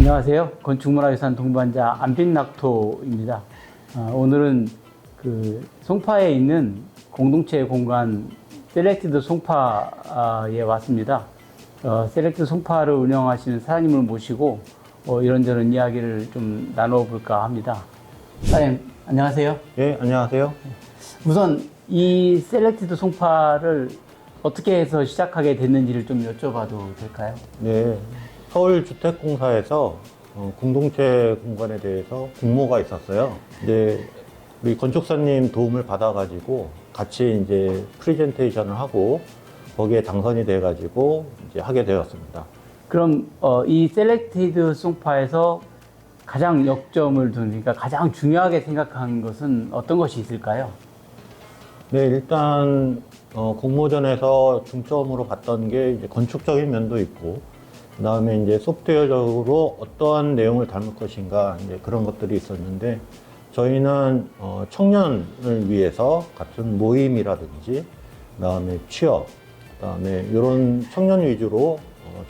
안녕하세요. 건축문화유산 동반자 안빛낙토입니다. 오늘은 그 송파에 있는 공동체 공간 셀렉티드 송파에 왔습니다. 셀렉티드 송파를 운영하시는 사장님을 모시고 이런저런 이야기를 좀 나눠볼까 합니다. 사장님, 안녕하세요. 예, 안녕하세요. 우선 이 셀렉티드 송파를 어떻게 해서 시작하게 됐는지를 좀 여쭤봐도 될까요? 네, 서울주택공사에서 공동체 공간에 대해서 공모가 있었어요. 이제 우리 건축사님 도움을 받아가지고 같이 이제 프레젠테이션을 하고 거기에 당선이 돼가지고 이제 하게 되었습니다. 그럼 이 셀렉티드 송파에서 가장 역점을 둔, 그러니까 가장 중요하게 생각한 것은 어떤 것이 있을까요? 네, 일단 공모전에서 중점으로 봤던 게 이제 건축적인 면도 있고, 그 다음에 이제 소프트웨어적으로 어떠한 내용을 담을 것인가, 이제 그런 것들이 있었는데, 저희는 청년을 위해서 같은 모임이라든지, 그 다음에 취업, 그 다음에 이런 청년 위주로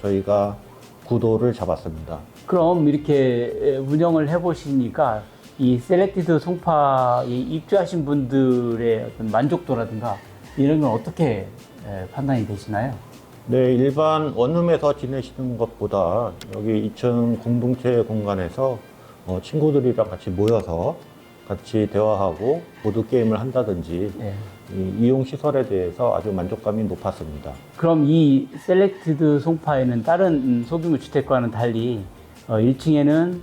저희가 구도를 잡았습니다. 그럼 이렇게 운영을 해보시니까 이 셀렉티드 송파에 입주하신 분들의 어떤 만족도라든가 이런 건 어떻게 판단이 되시나요? 네, 일반 원룸에서 지내시는 것보다 여기 2층 공동체 공간에서 친구들이랑 같이 모여서 같이 대화하고 보드게임을 한다든지 네. 이 이용 시설에 대해서 아주 만족감이 높았습니다. 그럼 이 셀렉티드 송파에는 다른 소규모 주택과는 달리 1층에는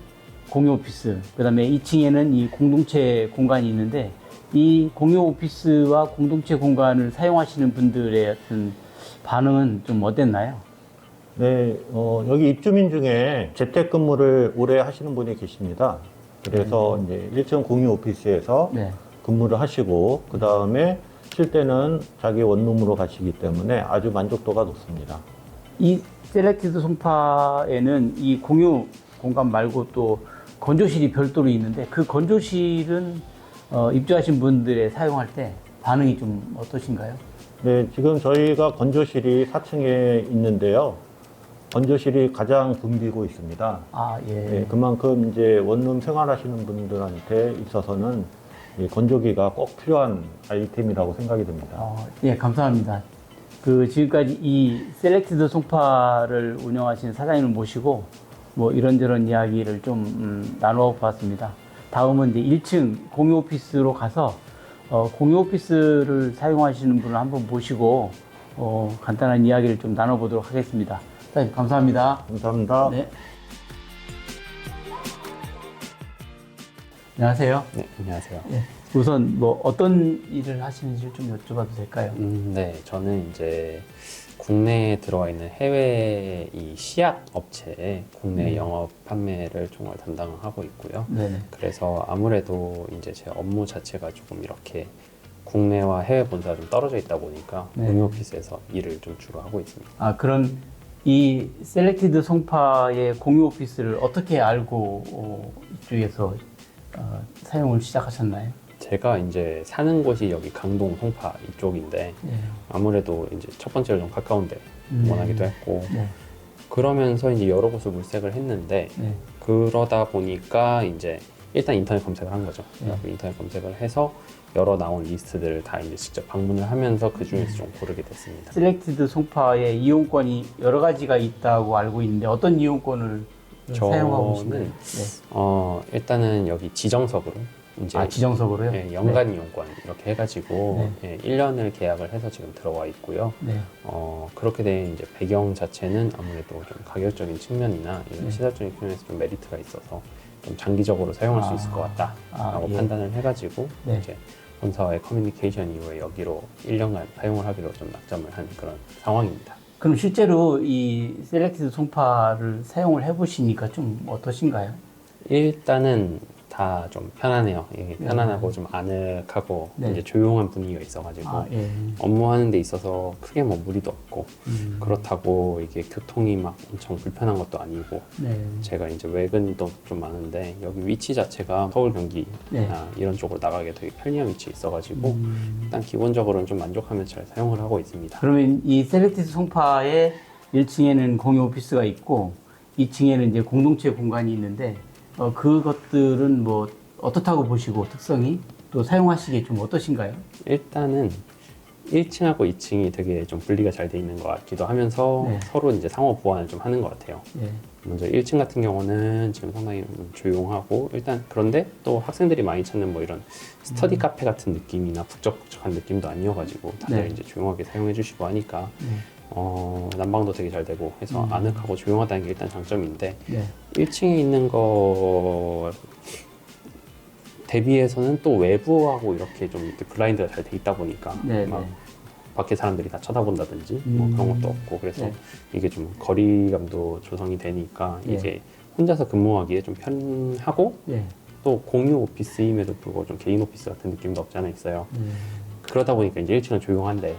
공유 오피스, 그 다음에 2층에는 이 공동체 공간이 있는데 이 공유 오피스와 공동체 공간을 사용하시는 분들의 어떤 반응은 좀 어땠나요? 네, 여기 입주민 중에 재택근무를 오래 하시는 분이 계십니다. 그래서 이제 1층 공유 오피스에서 네. 근무를 하시고 그 다음에 쉴 때는 자기 원룸으로 가시기 때문에 아주 만족도가 높습니다. 이 셀렉티드 송파에는 이 공유 공간 말고 또 건조실이 별도로 있는데 그 건조실은 입주하신 분들의 사용할 때 반응이 좀 어떠신가요? 네, 지금 저희가 건조실이 4층에 있는데요. 건조실이 가장 붐비고 있습니다. 아, 예. 네, 그만큼 이제 원룸 생활하시는 분들한테 있어서는 이 건조기가 꼭 필요한 아이템이라고 생각이 듭니다. 예, 감사합니다. 지금까지 이 셀렉티드 송파를 운영하신 사장님을 모시고 뭐 이런저런 이야기를 좀 나누어 봤습니다. 다음은 이제 1층 공유 오피스로 가서 공유 오피스를 사용하시는 분을 한번 모시고 간단한 이야기를 좀 나눠보도록 하겠습니다. 사장님, 감사합니다. 감사합니다. 네. 안녕하세요. 네, 안녕하세요. 예. 우선 뭐 어떤 일을 하시는지 좀 여쭤봐도 될까요? 네, 저는 이제 국내에 들어와 있는 해외 이 시약 업체에 국내 영업 판매를 정말 담당하고 있고요. 네네. 그래서 아무래도 이제 제 업무 자체가 조금 이렇게 국내와 해외 본사가 좀 떨어져 있다 보니까 네. 공유 오피스에서 일을 좀 주로 하고 있습니다. 그럼 이 셀렉티드 송파의 공유 오피스를 어떻게 알고 이쪽에서 사용을 시작하셨나요? 제가 이제 사는 곳이 여기 강동 송파 이쪽인데 네. 아무래도 이제 첫 번째로 좀 가까운데 원하기도 했고 네. 그러면서 이제 여러 곳을 물색을 했는데 네. 그러다 보니까 이제 일단 인터넷 검색을 한 거죠. 그래서 인터넷 검색을 해서 여러 나온 리스트들을 다 이제 직접 방문을 하면서 그 중에서 좀 고르게 됐습니다. 셀렉티드 송파의 이용권이 여러 가지가 있다고 알고 있는데 어떤 이용권을 사용하고 계신가요? 네. 일단은 여기 지정석으로 이제 지정석으로요? 예, 연간 이용권 이렇게 해가지고 네. 1년을 계약을 해서 지금 들어와 있고요. 네. 그렇게 된 이제 배경 자체는 아무래도 좀 가격적인 측면이나 이런 네. 시설적인 측면에서 좀 메리트가 있어서 좀 장기적으로 사용할 수 있을 것 같다라고 예. 판단을 해가지고 네. 이제 본사와의 커뮤니케이션 이후에 여기로 1년간 사용을 하기로 좀 낙점을 한 그런 상황입니다. 그럼 실제로 이 셀렉티드 송파를 사용을 해보시니까 좀 어떠신가요? 일단은 다 좀 편하네요. 이게 편안하고 좀 아늑하고 네. 이제 조용한 분위기가 있어가지고 예. 업무하는 데 있어서 크게 뭐 무리도 없고 그렇다고 이게 교통이 막 엄청 불편한 것도 아니고 네. 제가 이제 외근도 좀 많은데 여기 위치 자체가 서울 경기나 네. 이런 쪽으로 나가게 되게 편리한 위치에 있어가지고 일단 기본적으로는 좀 만족하면서 잘 사용을 하고 있습니다. 그러면 이 셀렉티드 송파의 1층에는 공유 오피스가 있고 2층에는 이제 공동체 공간이 있는데 그것들은 뭐 어떻다고 보시고 특성이 또 사용하시기에 좀 어떠신가요? 일단은 1층하고 2층이 되게 좀 분리가 잘 돼 있는 것 같기도 하면서 네. 서로 이제 상호 보완을 좀 하는 것 같아요. 예. 먼저 1층 같은 경우는 지금 상당히 조용하고 일단 그런데 또 학생들이 많이 찾는 뭐 이런 스터디 카페 같은 느낌이나 북적북적한 느낌도 아니어가지고 다들 네. 이제 조용하게 사용해 주시고 하니까 네. 난방도 되게 잘 되고 해서 아늑하고 조용하다는 게 일단 장점인데 네. 1층에 있는 거 대비해서는 또 외부하고 이렇게 좀 이렇게 블라인드가 잘 돼 있다 보니까 네. 막 네. 밖에 사람들이 다 쳐다본다든지 뭐 그런 것도 없고 그래서 네. 이게 좀 거리감도 조성이 되니까 예. 이게 혼자서 근무하기에 좀 편하고 예. 또 공유 오피스임에도 불구하고 좀 개인 오피스 같은 느낌도 없지 않아 있어요. 그러다 보니까 이제 1층은 조용한데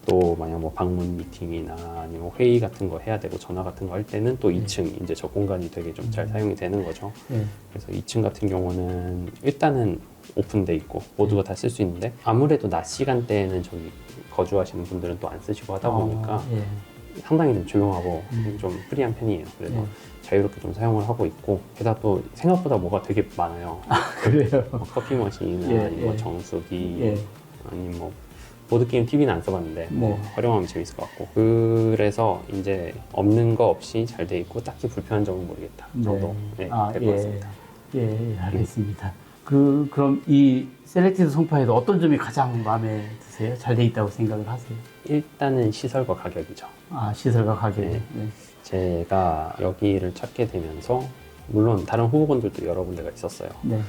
또 만약 뭐 방문 미팅이나 아니면 회의 같은 거 해야 되고 전화 같은 거 할 때는 또 2층 이제 저 공간이 되게 좀 잘 사용이 되는 거죠. 예. 그래서 2층 같은 경우는 일단은 오픈돼 있고 모두가 다 쓸 수 있는데 아무래도 낮 시간대에는 저기 거주하시는 분들은 또 안 쓰시고 하다 보니까 예. 상당히 좀 조용하고 좀 프리한 편이에요. 그래서 예. 자유롭게 좀 사용을 하고 있고 게다가 또 생각보다 뭐가 되게 많아요. 그래요. 뭐 커피 머신이나 예, 아니면 뭐 예. 정수기 예. 아니면 뭐 보드게임 TV는 안 써봤는데 뭐 네. 활용하면 재밌을 것 같고 그래서 이제 없는 거 없이 잘 돼 있고 딱히 불편한 점은 모르겠다 정도 될 것 같습니다. 예, 알겠습니다. 그럼 이 셀렉티드 송파에도 어떤 점이 가장 마음에 드세요? 잘 돼 있다고 생각을 하세요? 일단은 시설과 가격이죠. 아, 시설과 가격이. 네. 네. 제가 여기를 찾게 되면서 물론 다른 후보군들도 여러 군데가 있었어요. 네.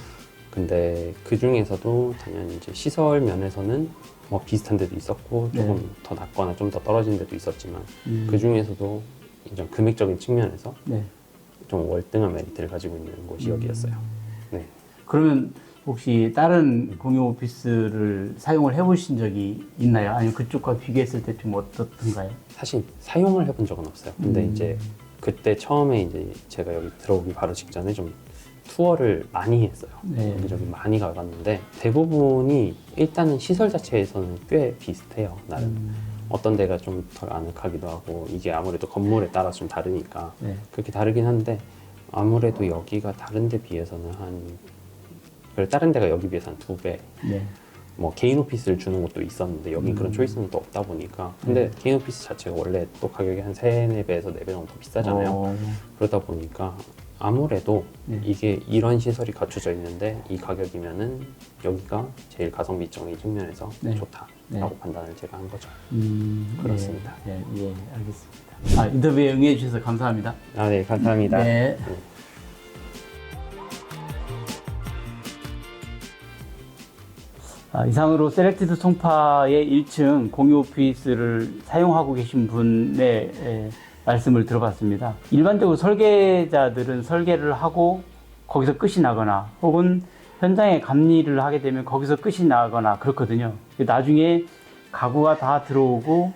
근데 그 중에서도 당연히 이제 시설 면에서는 뭐 비슷한 데도 있었고 조금 네. 더 낮거나 좀 더 떨어진 데도 있었지만 그 음. 중에서도 이제 금액적인 측면에서 네. 좀 월등한 메리트를 가지고 있는 곳이 여기였어요. 네. 그러면 혹시 다른 공유 오피스를 사용을 해보신 적이 있나요? 아니면 그쪽과 비교했을 때 좀 어떻던가요? 사실 사용을 해본 적은 없어요. 근데 이제 그때 처음에 이제 제가 여기 들어오기 바로 직전에 좀 투어를 많이 했어요. 네. 여기저기 많이 가봤는데 대부분이 일단은 시설 자체에서는 꽤 비슷해요. 나름 어떤 데가 좀 덜 아늑하기도 하고 이게 아무래도 건물에 따라서 좀 다르니까 네. 그렇게 다르긴 한데 아무래도 여기가 다른 데 비해서는 다른 데가 여기 비해서 한 2배 네. 뭐 개인 오피스를 주는 곳도 있었는데 여긴 그런 초이스는 또 없다 보니까 근데 개인 오피스 자체가 원래 또 가격이 한 3-4배에서 4배 정도 비싸잖아요. 그러다 보니까 아무래도 네. 이게 이런 시설이 갖춰져 있는데 이 가격이면은 여기가 제일 가성비적인 측면에서 네. 좋다라고 네. 판단을 제가 한 거죠. 그렇습니다. 예, 알겠습니다. 인터뷰에 응해 주셔서 감사합니다. 아, 네, 감사합니다. 네. 이상으로 셀렉티드 송파의 1층 공유 오피스를 사용하고 계신 분의 말씀을 들어봤습니다. 일반적으로 설계자들은 설계를 하고 거기서 끝이 나거나 혹은 현장에 감리를 하게 되면 거기서 끝이 나거나 그렇거든요. 나중에 가구가 다 들어오고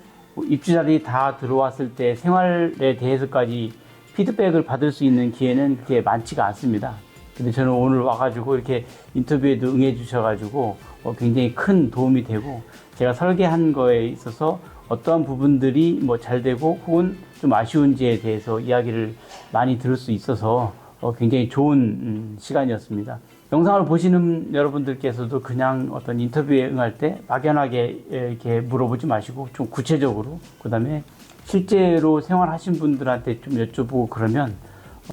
입주자들이 다 들어왔을 때 생활에 대해서까지 피드백을 받을 수 있는 기회는 그렇게 많지가 않습니다. 근데 저는 오늘 와가지고 이렇게 인터뷰에도 응해 주셔가지고 굉장히 큰 도움이 되고 제가 설계한 거에 있어서 어떠한 부분들이 뭐 잘 되고 혹은 좀 아쉬운지에 대해서 이야기를 많이 들을 수 있어서 굉장히 좋은 시간이었습니다. 영상을 보시는 여러분들께서도 그냥 어떤 인터뷰에 응할 때 막연하게 이렇게 물어보지 마시고 좀 구체적으로 그다음에 실제로 생활하신 분들한테 좀 여쭤보고 그러면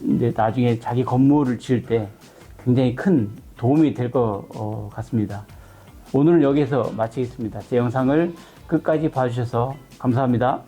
이제 나중에 자기 건물을 지을 때 굉장히 큰 도움이 될 것 같습니다. 오늘은 여기서 마치겠습니다. 제 영상을 끝까지 봐주셔서 감사합니다.